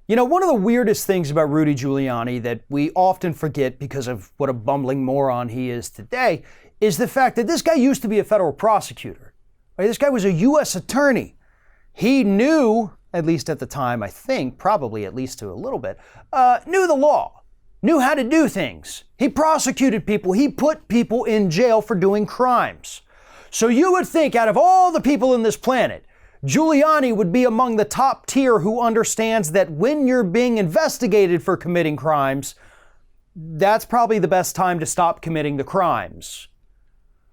You know, one of the weirdest things about Rudy Giuliani that we often forget because of what a bumbling moron he is today is the fact that this guy used to be a federal prosecutor. Right? This guy was a U.S. attorney. He knew, at least at the time, I think, probably at least to a little bit, knew the law, knew how to do things. He prosecuted people. He put people in jail for doing crimes. So you would think out of all the people on this planet, Giuliani would be among the top tier who understands that when you're being investigated for committing crimes, that's probably the best time to stop committing the crimes.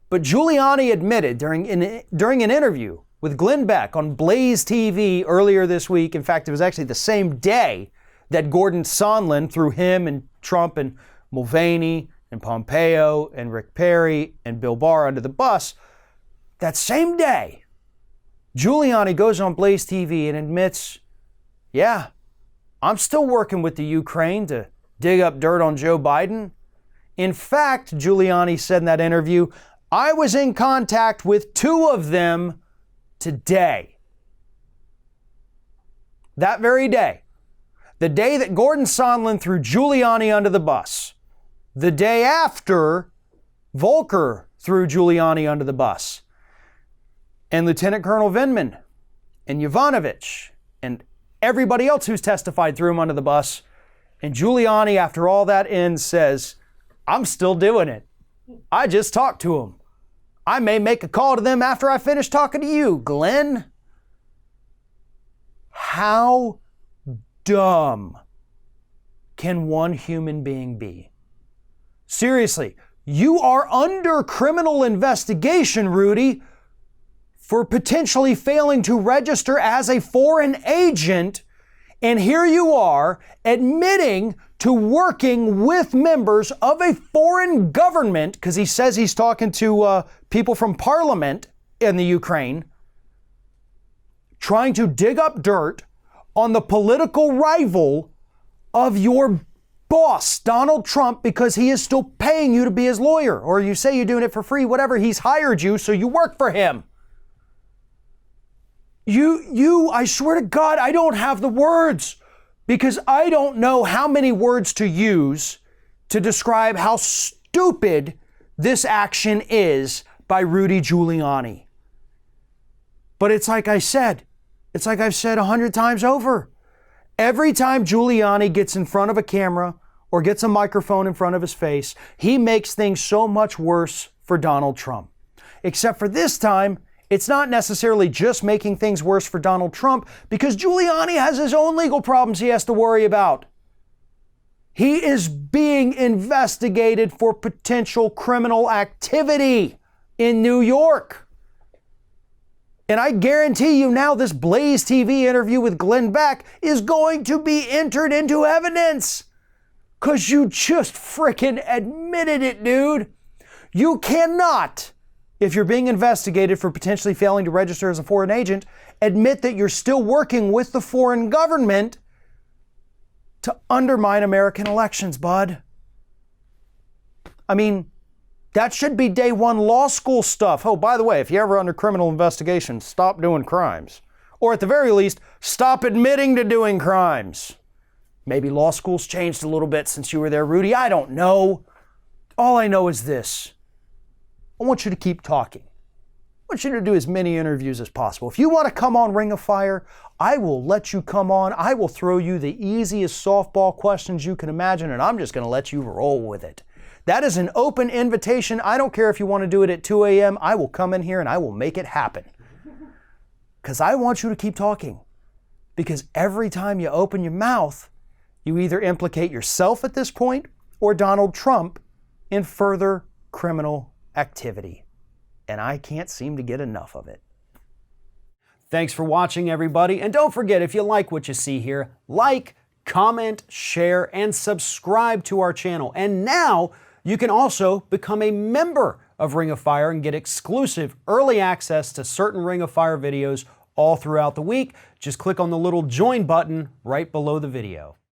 But Giuliani admitted during an interview with Glenn Beck on Blaze TV earlier this week, in fact, it was actually the same day that Gordon Sondland threw him and Trump and Mulvaney and Pompeo and Rick Perry and Bill Barr under the bus, that same day, Giuliani goes on Blaze TV and admits, yeah, I'm still working with the Ukraine to dig up dirt on Joe Biden. In fact, Giuliani said in that interview, I was in contact with two of them today. That very day. The day that Gordon Sondland threw Giuliani under the bus. The day after Volker threw Giuliani under the bus. And Lieutenant Colonel Vindman and Yovanovitch and everybody else who's testified threw him under the bus. And Giuliani, after all that ends, says, I'm still doing it. I just talked to him. I may make a call to them after I finish talking to you, Glenn. How dumb can one human being be? Seriously, you are under criminal investigation, Rudy, for potentially failing to register as a foreign agent, and here you are admitting to working with members of a foreign government, because he says he's talking to people from parliament in the Ukraine, trying to dig up dirt on the political rival of your boss, Donald Trump, because he is still paying you to be his lawyer, or you say you're doing it for free, whatever, he's hired you, so you work for him. I swear to God, I don't have the words because I don't know how many words to use to describe how stupid this action is by Rudy Giuliani. But it's like I've said 100 times over. Every time Giuliani gets in front of a camera or gets a microphone in front of his face, he makes things so much worse for Donald Trump. Except for this time, it's not necessarily just making things worse for Donald Trump because Giuliani has his own legal problems he has to worry about. He is being investigated for potential criminal activity in New York. And I guarantee you now this Blaze TV interview with Glenn Beck is going to be entered into evidence because you just frickin' admitted it, dude. You cannot, if you're being investigated for potentially failing to register as a foreign agent, admit that you're still working with the foreign government to undermine American elections, bud. I mean, that should be day one law school stuff. Oh, by the way, if you're ever under criminal investigation, stop doing crimes. Or at the very least, stop admitting to doing crimes. Maybe law school's changed a little bit since you were there, Rudy. I don't know. All I know is this. I want you to keep talking. I want you to do as many interviews as possible. If you want to come on Ring of Fire, I will let you come on. I will throw you the easiest softball questions you can imagine, and I'm just going to let you roll with it. That is an open invitation. I don't care if you want to do it at 2 a.m. I will come in here and I will make it happen. Because I want you to keep talking. Because every time you open your mouth, you either implicate yourself at this point or Donald Trump in further criminal activity. And I can't seem to get enough of it. Thanks for watching, everybody. And don't forget, if you like what you see here, like, comment, share, and subscribe to our channel. And now you can also become a member of Ring of Fire and get exclusive early access to certain Ring of Fire videos all throughout the week. Just click on the little join button right below the video.